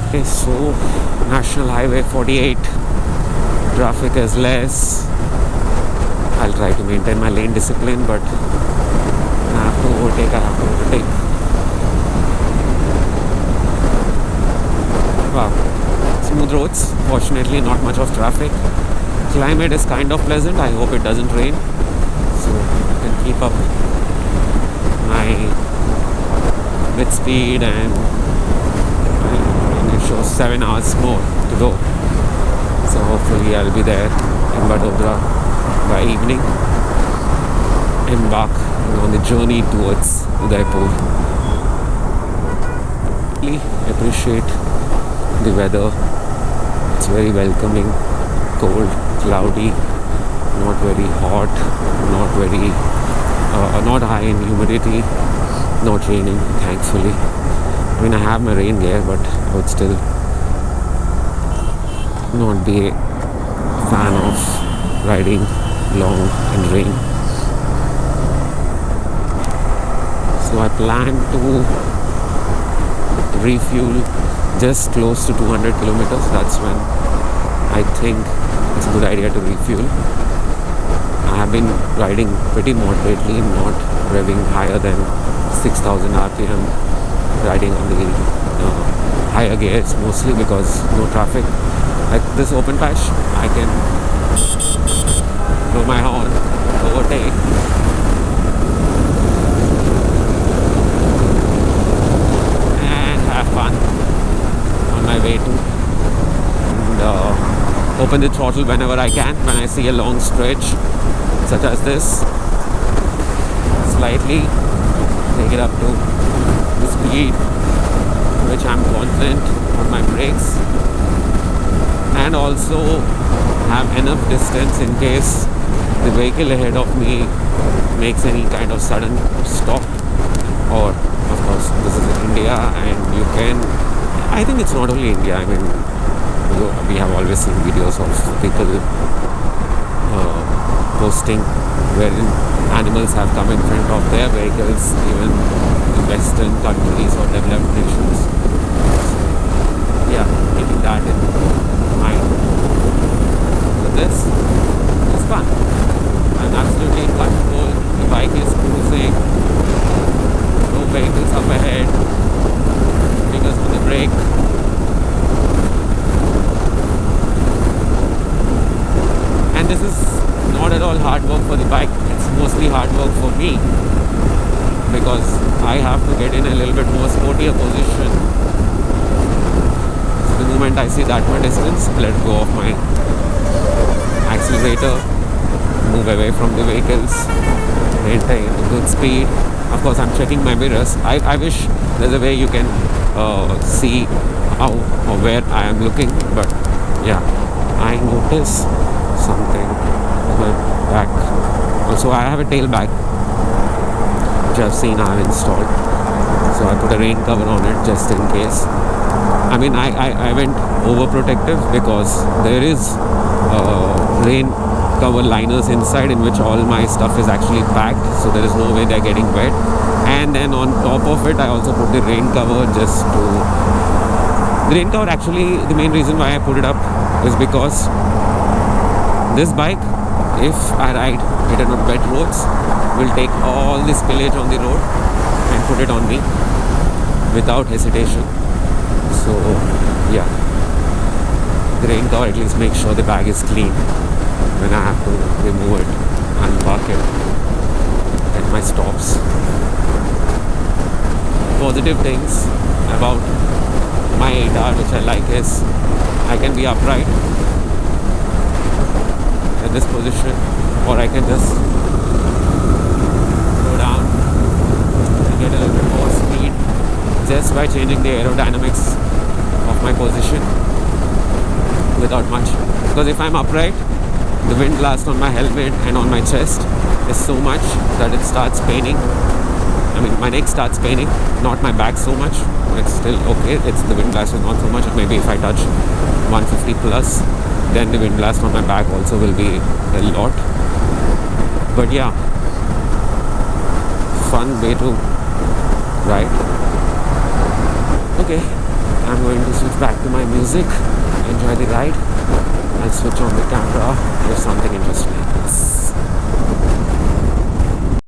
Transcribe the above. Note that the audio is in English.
Okay, so National Highway 48, traffic is less. I'll try to maintain my lane discipline, but I have to overtake, Wow, smooth roads, fortunately not much of traffic. Climate is kind of pleasant, I hope it doesn't rain, so I can keep up my mid speed, and it shows 7 hours more to go. So hopefully I'll be there in Vadodara by evening, embark on the journey towards Udaipur. Really appreciate the weather. It's very welcoming, cold, cloudy, not very hot, not high in humidity, not raining, thankfully. I mean, I have my rain gear, but I would still not be a fan of riding long in rain. So I plan to refuel just close to 200 kilometers. That's when I think it's a good idea to refuel. I have been riding pretty moderately, not revving higher than 6,000 RPM, riding on the higher gears mostly because no traffic. Like this open patch, I can blow my horn, overtake, and have fun on my way to, and open the throttle whenever I can, when I see a long stretch such as this. Slightly take it up to the speed which I'm confident on my brakes, and also have enough distance in case the vehicle ahead of me makes any kind of sudden stop. Or of course this is India, and you can, I think it's not only India, I mean we have always seen videos of people posting wherein animals have come in front of their vehicles, even in Western countries or developed nations. So, yeah, keeping that in mind. But this is fun. I'm absolutely in control. The bike is cruising. No vehicles up ahead. Fingers on the brake. And this is not at all hard work for the bike. It's mostly hard work for me, because I have to get in a little bit more sportier position. So the moment I see that much distance, let go of my accelerator, move away from the vehicles, maintain a good speed. Of course, I'm checking my mirrors. I wish there's a way you can see how or where I am looking, but yeah, I notice something with my back. Also, I have a tail bag which I've seen I have installed, so I put a rain cover on it just in case. I mean, I went overprotective because there is rain cover liners inside in which all my stuff is actually packed, so there is no way they're getting wet. And then on top of it, I also put the rain cover just to... The rain cover, actually, the main reason why I put it up is because this bike, if I ride it on wet roads, will take all the spillage on the road and put it on me without hesitation. So yeah, the rain cover at least makes sure the bag is clean when I have to remove it, unpark it at my stops. Positive things about my 8R which I like is I can be upright at this position, or I can just go down and get a little bit more speed just by changing the aerodynamics of my position without much. Because if I'm upright, the wind blast on my helmet and on my chest is so much that it starts paining. I mean, my neck starts paining, not my back so much. It's still okay. It's the wind blast is not so much. Maybe if I touch 150 plus, then the wind blast on my back also will be a lot. But yeah, fun way to ride. Okay, I'm going to switch back to my music, enjoy the ride, and switch on the camera if something interesting